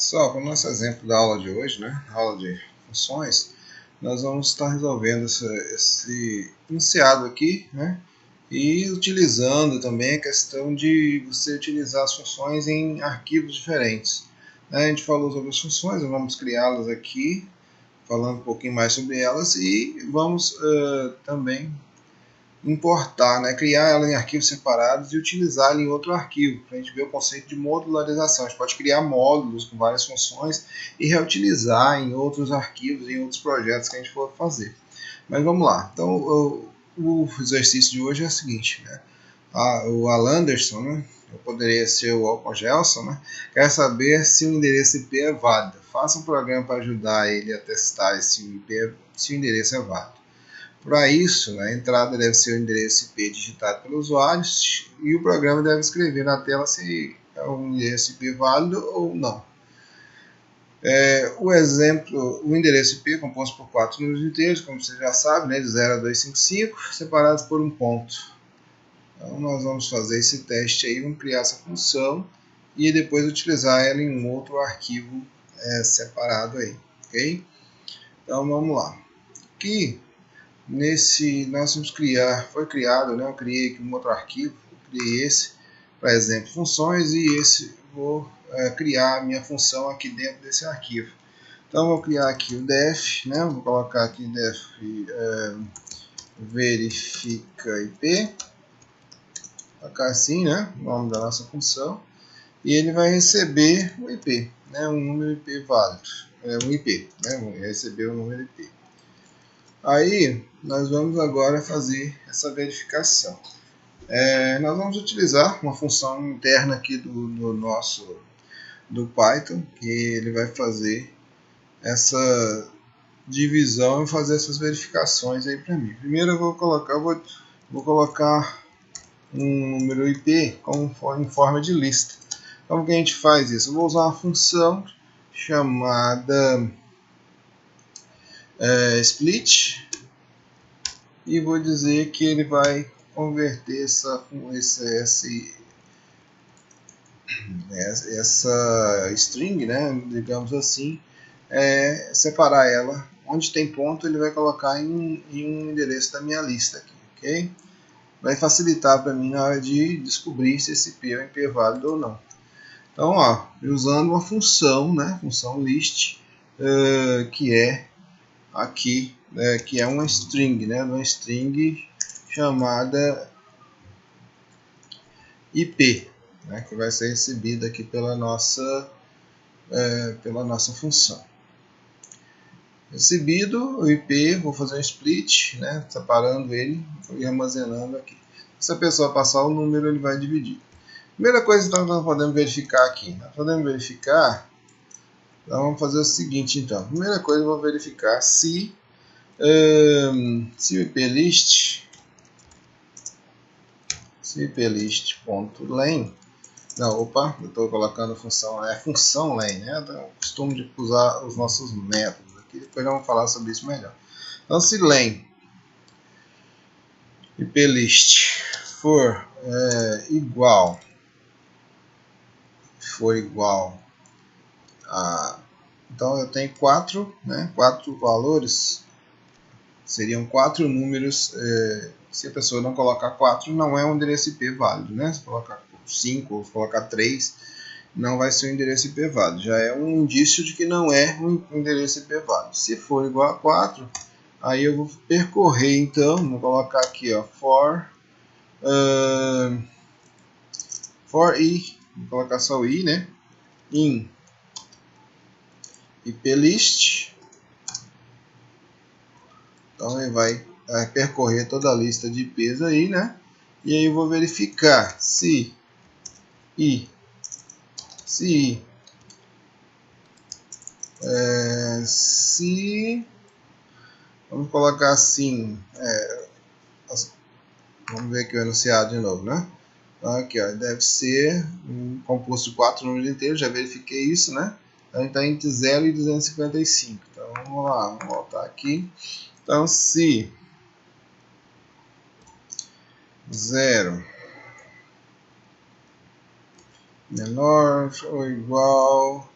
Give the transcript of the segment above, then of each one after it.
Pessoal, para o nosso exemplo da aula de hoje, né, aula de funções, nós vamos estar resolvendo esse enunciado aqui, né, e utilizando também a questão de você utilizar as funções em arquivos diferentes. A gente falou sobre as funções, vamos criá-las aqui, falando um pouquinho mais sobre elas e vamos também importar, né, criar ela em arquivos separados e utilizar ela em outro arquivo, para a gente ver o conceito de modularização. A gente pode criar módulos com várias funções e reutilizar em outros arquivos, em outros projetos que a gente for fazer. Mas vamos lá. Então, o exercício de hoje é o seguinte, né? O Alanderson, né? Eu poderia ser o Gelson, né? Quer saber se o endereço IP é válido. Faça um programa para ajudar ele a testar se o endereço é válido. Para isso, a entrada deve ser o endereço IP digitado pelo usuário e o programa deve escrever na tela se é um endereço IP válido ou não. O endereço IP é composto por 4 números inteiros, como você já sabe, né, de 0 a 255, separados por um ponto. Então, nós vamos fazer esse teste aí, vamos criar essa função e depois utilizar ela em um outro arquivo separado aí, ok? Então, vamos lá. Aqui, nós vamos foi criado, né? Eu criei aqui um outro arquivo, criei esse, para exemplo, funções, e esse vou criar a minha função aqui dentro desse arquivo. Então, vou criar aqui o def, né? Vou colocar aqui def verifica IP, colocar assim, né? O nome da nossa função, e ele vai receber o IP, né? Um número IP válido, um IP, né? Vai receber o número IP. Aí, nós vamos agora fazer essa verificação. Nós vamos utilizar uma função interna aqui do Python, que ele vai fazer essa divisão e fazer essas verificações aí para mim. Primeiro eu vou colocar um número IP em forma de lista. Como que a gente faz isso? Eu vou usar uma função chamada split, e vou dizer que ele vai converter essa string, né, digamos assim, separar ela. Onde tem ponto, ele vai colocar em um endereço da minha lista aqui, ok? Vai facilitar para mim na hora de descobrir se esse IP é um IP válido ou não. Então, ó, usando uma função, né, função list, que é aqui, que é uma string, né, uma string chamada IP, né, que vai ser recebida aqui pela nossa função. Recebido o IP, vou fazer um split, né, separando ele e armazenando aqui. Se a pessoa passar o número, ele vai dividir. Primeira coisa então, que nós podemos verificar aqui. Nós podemos verificar, então vamos fazer o seguinte então. Primeira coisa, eu vou verificar se o iplist.len, não, opa, eu estou colocando função len, né? Eu costumo de usar os nossos métodos aqui, depois vamos falar sobre isso melhor. Então, se len iplist for igual a, então eu tenho quatro valores, seriam 4 números. Se a pessoa não colocar 4, não é um endereço IP válido, né? Se colocar 5 ou colocar 3, não vai ser um endereço IP válido. Já é um indício de que não é um endereço IP válido. Se for igual a 4, aí eu vou percorrer, então, vou colocar aqui, ó, for i, vou colocar só o i, né? In iplist. Então ele vai percorrer toda a lista de IPs aí, né? E aí eu vou verificar se vamos colocar assim, vamos ver aqui o enunciado de novo, né? Então aqui, ó, deve ser um composto de 4 números inteiros, já verifiquei isso, né? Então está entre 0 e 255. Então vamos lá, vamos voltar aqui. Então se 0 menor ou igual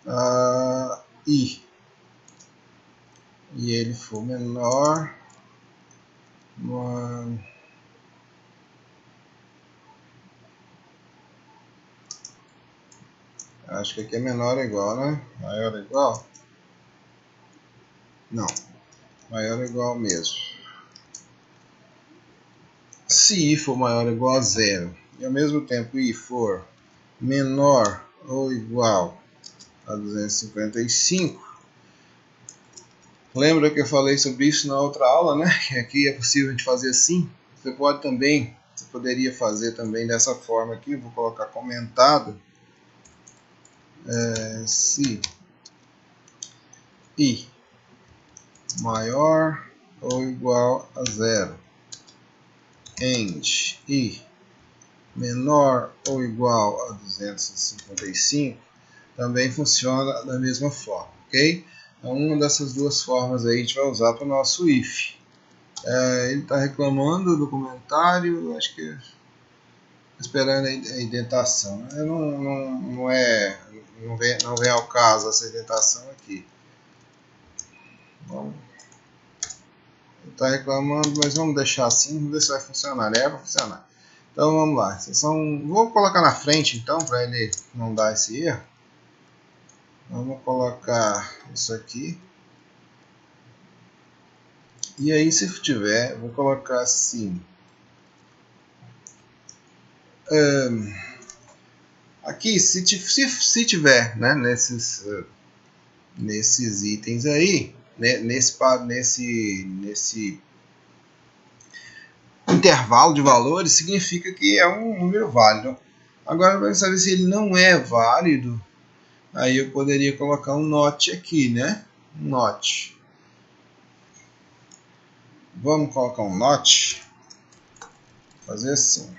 I e ele for menor, acho que aqui é menor ou igual, né? Maior ou igual? Não, maior ou igual mesmo. Se I for maior ou igual a zero e ao mesmo tempo I for menor ou igual a 255, lembra que eu falei sobre isso na outra aula, né? Que aqui é possível a gente fazer assim. Você poderia fazer também dessa forma aqui. Vou colocar comentado. Se I maior ou igual a zero, and I menor ou igual a 255, também funciona da mesma forma, ok? Então, uma dessas duas formas aí a gente vai usar para o nosso if. Ele está reclamando do comentário, acho que esperando a indentação. Não vem ao caso essa indentação aqui. Bom, ele está reclamando, mas vamos deixar assim, vamos ver se vai funcionar. Vai funcionar. Então vamos lá. Vou colocar na frente então, para ele não dar esse erro. Vamos colocar isso aqui. E aí, se tiver, vou colocar assim. Aqui, se tiver, né, nesses itens aí, né, nesse intervalo de valores, significa que é um número válido. Agora, para saber se ele não é válido, aí eu poderia colocar um not aqui, né? Um not. Vamos colocar um not. Fazer assim.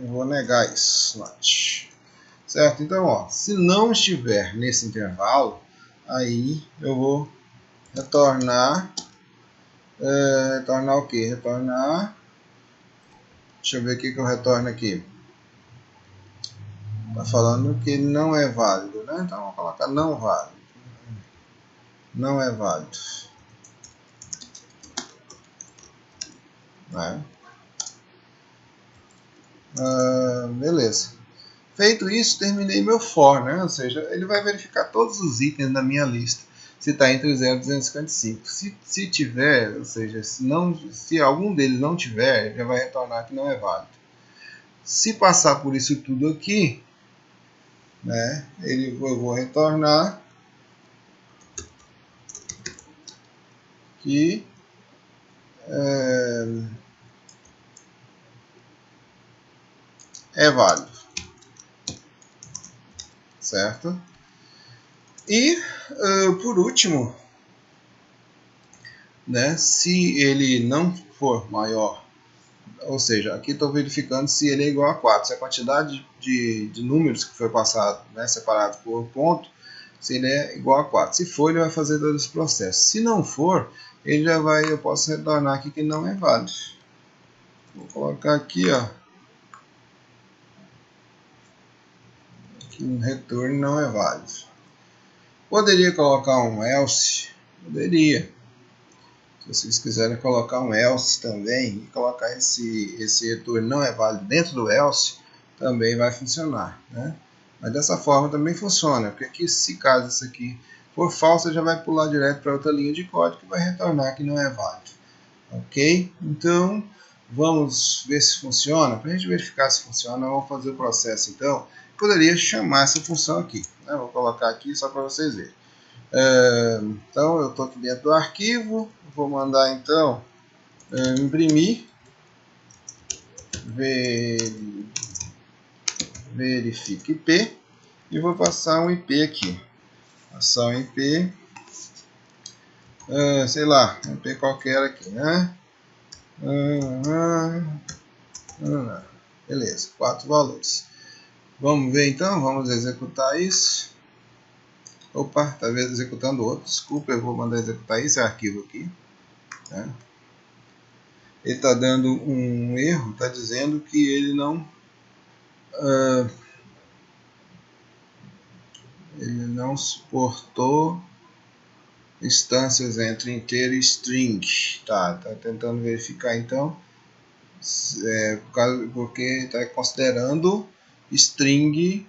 Vou negar isso, not. Certo? Então, ó, se não estiver nesse intervalo, aí eu vou retornar. Retornar o que? Retornar. Deixa eu ver o que eu retorno aqui. Está falando que não é válido, né? Então vou colocar não válido. Não é válido. Né? Beleza. Feito isso, terminei meu for, né? Ou seja, ele vai verificar todos os itens da minha lista. Se está entre 0 e 255. Se tiver, ou seja, se algum deles não tiver, ele já vai retornar que não é válido. Se passar por isso tudo aqui, né? Eu vou retornar que é válido, certo? E por último, né, se ele não for maior, ou seja, aqui estou verificando se ele é igual a 4, se a quantidade de números que foi passado, né, separado por ponto, se ele é igual a 4. Se for, ele vai fazer todo esse processo. Se não for, ele já vai, eu posso retornar aqui que não é válido. Vou colocar aqui, ó, que um retorno não é válido. Poderia colocar um else? Poderia. Se vocês quiserem colocar um else também e colocar esse retorno não é válido dentro do else, também vai funcionar, né? Mas dessa forma também funciona, porque aqui, se caso isso aqui for falso, já vai pular direto para outra linha de código e vai retornar que não é válido. Ok? Então, vamos ver se funciona. Para a gente verificar se funciona, vamos fazer o processo então. Poderia chamar essa função aqui, né? Vou colocar aqui só para vocês verem. Então eu estou aqui dentro do arquivo, vou mandar então imprimir, verifique IP e vou passar um IP aqui. Passar um IP, sei lá, um IP qualquer aqui, né? Beleza, 4 valores. Vamos ver então, vamos executar isso. Opa, está executando outro, desculpa, eu vou mandar executar esse arquivo aqui. Né? Ele está dando um erro, está dizendo que ele não não suportou instâncias entre inteiro e string. Tá tentando verificar então, porque está considerando string,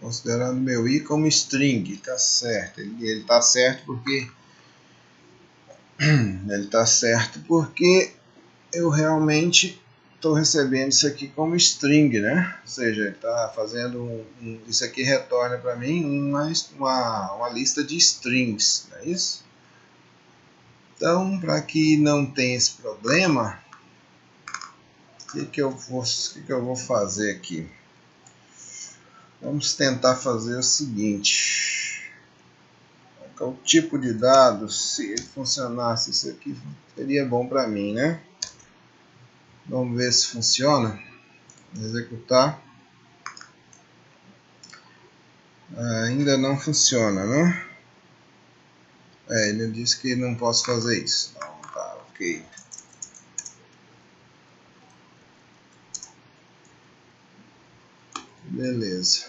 considerando meu i como string. Tá certo, ele está certo porque eu realmente estou recebendo isso aqui como string, né? Ou seja, ele está fazendo isso aqui retorna para mim uma lista de strings, não é isso? Então, para que não tenha esse problema, o que eu vou fazer aqui? Vamos tentar fazer o seguinte: o tipo de dados, se ele funcionasse, isso aqui seria bom para mim, né? Vamos ver se funciona. Executar. Ainda não funciona, né? Ele disse que não posso fazer isso. Então, tá, ok. Beleza.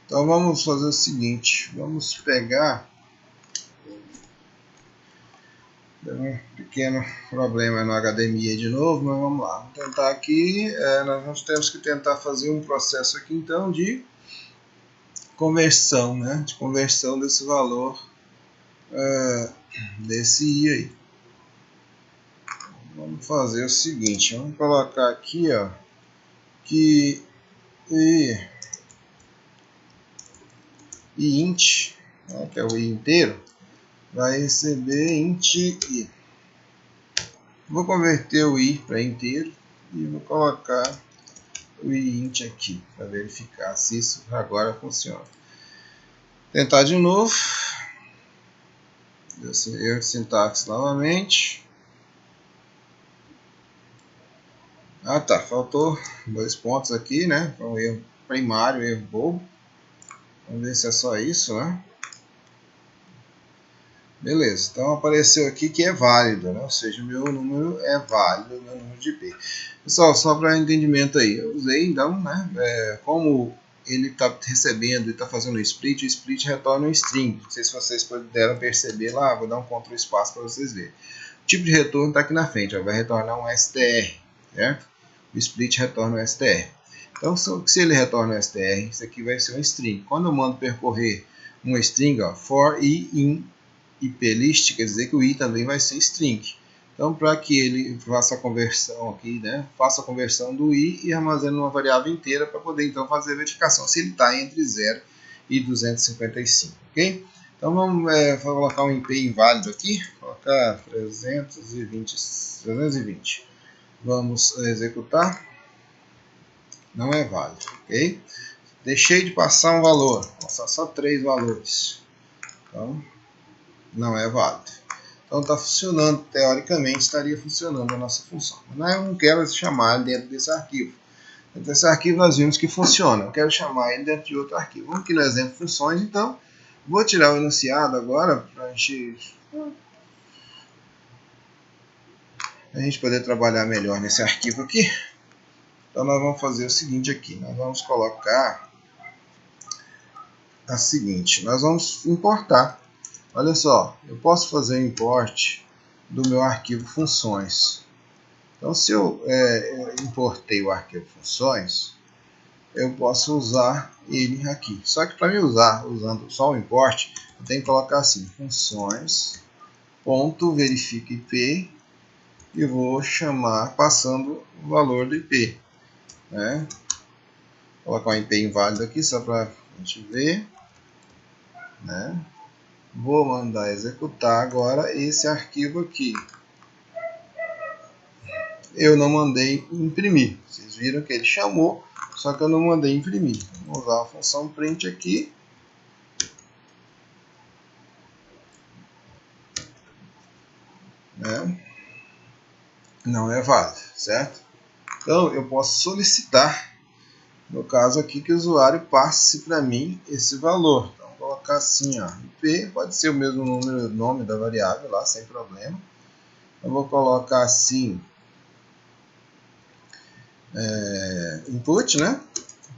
Então vamos fazer o seguinte. Vamos pegar... Deu um pequeno problema no HDMI de novo, mas vamos lá. Vamos tentar aqui. Nós temos que tentar fazer um processo aqui então de conversão, né? De conversão desse valor desse i aí. Vamos fazer o seguinte, vamos colocar aqui, ó, que i int, né, que é o i inteiro, vai receber int i. Vou converter o i para inteiro e vou colocar o i int aqui para verificar se isso agora funciona. Tentar de novo. Esse erro de sintaxe novamente. Tá, faltou 2 pontos aqui, né? Então, erro primário, erro bobo. Vamos ver se é só isso, né? Beleza, então apareceu aqui que é válido, né? Ou seja, o meu número é válido, o meu número de IP. Pessoal, só para entendimento aí, eu usei então, né? Como ele está recebendo e está fazendo o split retorna um string. Não sei se vocês puderam perceber lá, vou dar um Ctrl espaço para vocês verem. O tipo de retorno está aqui na frente, ó, vai retornar um str, certo? O split retorna um str. Então, se ele retorna um str, isso aqui vai ser um string. Quando eu mando percorrer uma string, ó, for i in iplist, quer dizer que o i também vai ser string. Então, para que ele faça a conversão aqui, né, faça a conversão do i e armazene uma variável inteira para poder então fazer a verificação se ele está entre 0 e 255, ok? Então vamos colocar um IP inválido aqui, colocar 320. Vamos executar. Não é válido, ok? Deixei de passar um valor, vou passar só 3 valores. Então, não é válido. Então está funcionando, teoricamente estaria funcionando a nossa função. Mas eu não quero chamar ele dentro desse arquivo. Dentro desse arquivo nós vimos que funciona. Eu quero chamar ele dentro de outro arquivo. Vamos aqui no exemplo funções, então. Vou tirar o enunciado agora para a gente poder trabalhar melhor nesse arquivo aqui. Então nós vamos fazer o seguinte aqui. Nós vamos colocar a seguinte. Nós vamos importar. Olha só, eu posso fazer o import do meu arquivo funções. Então, se eu importei o arquivo funções, eu posso usar ele aqui. Só que para me usando só o import, eu tenho que colocar assim, funções.verifica IP e vou chamar passando o valor do IP. Né? Vou colocar um IP inválido aqui só para a gente ver. Né? Vou mandar executar agora esse arquivo aqui. Eu não mandei imprimir. Vocês viram que ele chamou, só que eu não mandei imprimir. Vou usar a função print aqui. Né? Não é válido, certo? Então eu posso solicitar, no caso aqui, que o usuário passe para mim esse valor. Então vou colocar assim, ó, IP, pode ser o mesmo nome da variável lá, sem problema. Eu vou colocar assim, input, né?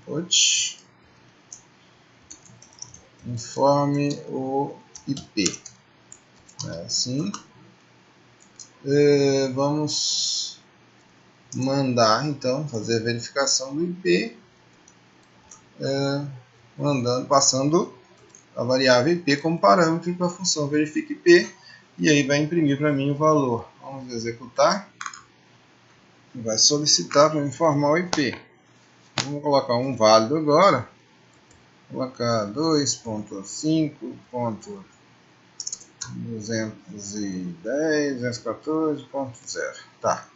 Input, informe o IP. Assim. Vamos mandar, então, fazer a verificação do IP, passando a variável IP como parâmetro para a função verifica IP, e aí vai imprimir para mim o valor. Vamos executar. Vai solicitar para me informar o IP. Vamos colocar um válido agora. Vou colocar 2.5.210.214.0. Tá.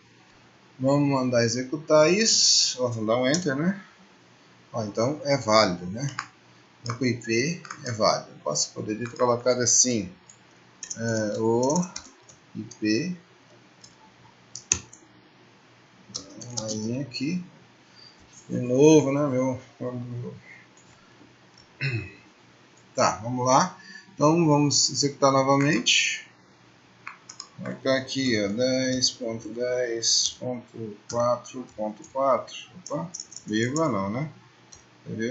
Vamos mandar executar isso. Vamos dar um Enter, né? Então é válido, né? O IP é válido. Poderia ter colocado assim: o IP. Mais aqui. De novo, né? Tá, vamos lá. Então vamos executar novamente. Vou marcar aqui, ó, 10.10.4.4. Opa, vírgula não, né?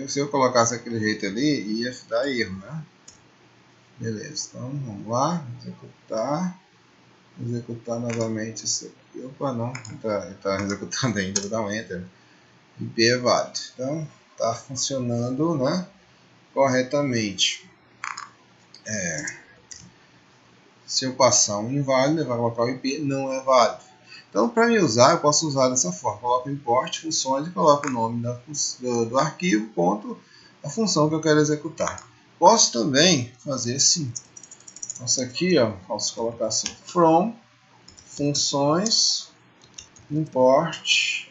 Se eu colocasse aquele jeito ali, ia dar erro, né? Beleza, então vamos lá, executar. Executar novamente isso aqui. Opa, não, está executando ainda, vou dar um Enter. IP é válido. Então, está funcionando, né, corretamente. Se eu passar um inválido, ele vai colocar o IP não é válido. Então, para me usar, eu posso usar dessa forma. Coloco import funções e coloco o nome do arquivo, ponto, a função que eu quero executar. Posso também fazer assim. Isso aqui, ó, posso colocar assim, from funções import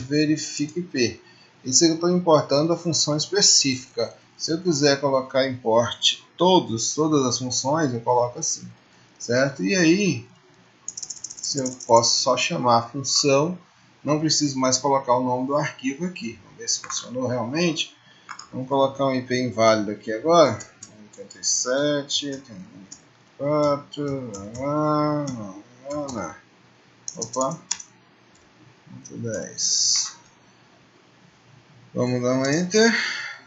verifica IP. Isso eu estou importando a função específica. Se eu quiser colocar import todas as funções, eu coloco assim, certo? E aí, se eu posso só chamar a função, não preciso mais colocar o nome do arquivo aqui. Vamos ver se funcionou realmente. Vamos colocar um IP inválido aqui agora. 87, 4, opa, 10. Vamos dar um Enter.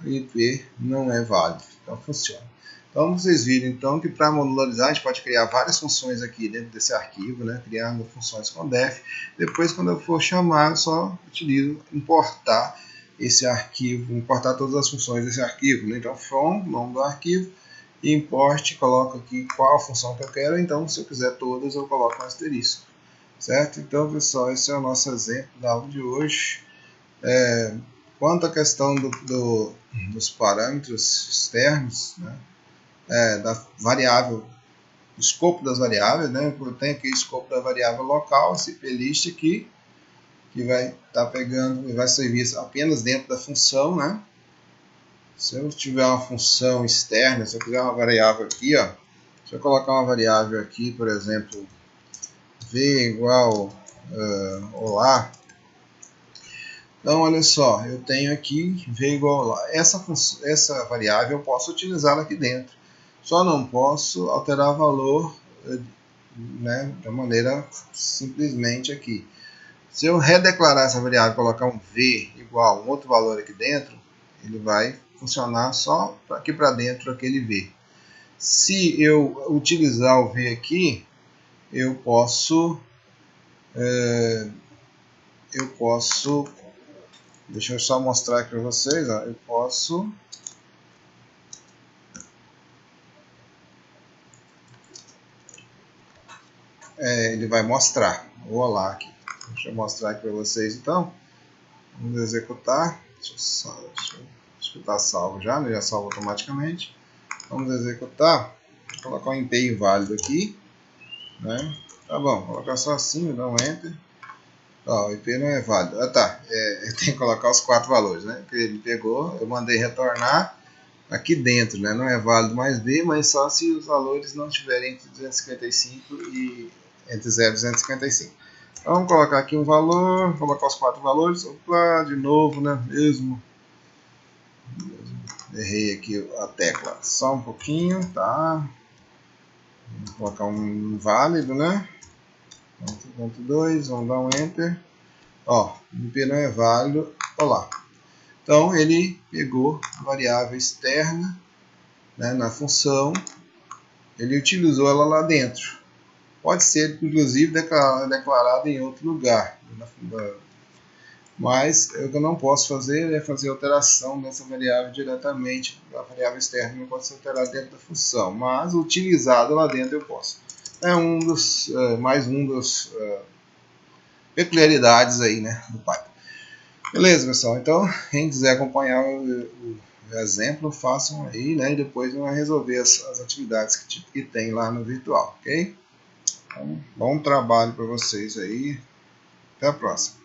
O IP não é válido. Então funciona. Então vocês viram então que para modularizar a gente pode criar várias funções aqui dentro desse arquivo, né? Criando funções com def. Depois, quando eu for chamar, eu só utilizo importar esse arquivo, importar todas as funções desse arquivo, né? Então from, nome do arquivo, e import, coloco aqui qual a função que eu quero. Então, se eu quiser todas, eu coloco um asterisco, certo? Então, pessoal, esse é o nosso exemplo da aula de hoje. Quanto à questão dos parâmetros externos, né, da variável, o escopo das variáveis, né, eu tenho aqui o escopo da variável local, esse plist aqui, que vai estar pegando e vai servir apenas dentro da função, né? Se eu tiver uma função externa, se eu quiser uma variável aqui, ó, se eu colocar uma variável aqui, por exemplo, v igual olá. Então, olha só, eu tenho aqui v igual a essa variável eu posso utilizá-la aqui dentro. Só não posso alterar valor, né, da maneira simplesmente aqui. Se eu redeclarar essa variável e colocar um v igual a um outro valor aqui dentro, ele vai funcionar só aqui para dentro aquele v. Se eu utilizar o v aqui, eu posso deixa eu só mostrar aqui para vocês, ó, eu posso ele vai mostrar o olá aqui. Deixa eu mostrar aqui para vocês então. Vamos executar. Deixa eu estar salvo já, né? Já salvo automaticamente. Vamos executar. Vou colocar um IP inválido aqui, né? Tá bom, vou colocar só assim, vou dar um Enter. Ó, o IP não é válido. Ah, tá. Eu tenho que colocar os 4 valores, né? Que ele pegou, eu mandei retornar aqui dentro, né? Não é válido mais B, mas só se os valores não estiverem entre 255 e entre 0 e 255. Então, vamos colocar aqui um valor, vou colocar os 4 valores. Opa, de novo, né? Errei aqui a tecla só um pouquinho, tá? Vou colocar um válido, né? Ponto 2, vamos dar um Enter. Ó, o IP não é válido, olha lá. Então ele pegou a variável externa, né, na função, ele utilizou ela lá dentro. Pode ser, inclusive, declarada em outro lugar. Mas o que eu não posso fazer é fazer alteração dessa variável diretamente. A variável externa não pode ser alterada dentro da função, mas utilizada lá dentro eu posso. É mais um dos peculiaridades aí, né, do Python. Beleza, pessoal. Então, quem quiser acompanhar o exemplo, façam aí, né, e depois vão resolver as atividades que tem lá no virtual, ok? Então, bom trabalho para vocês aí. Até a próxima.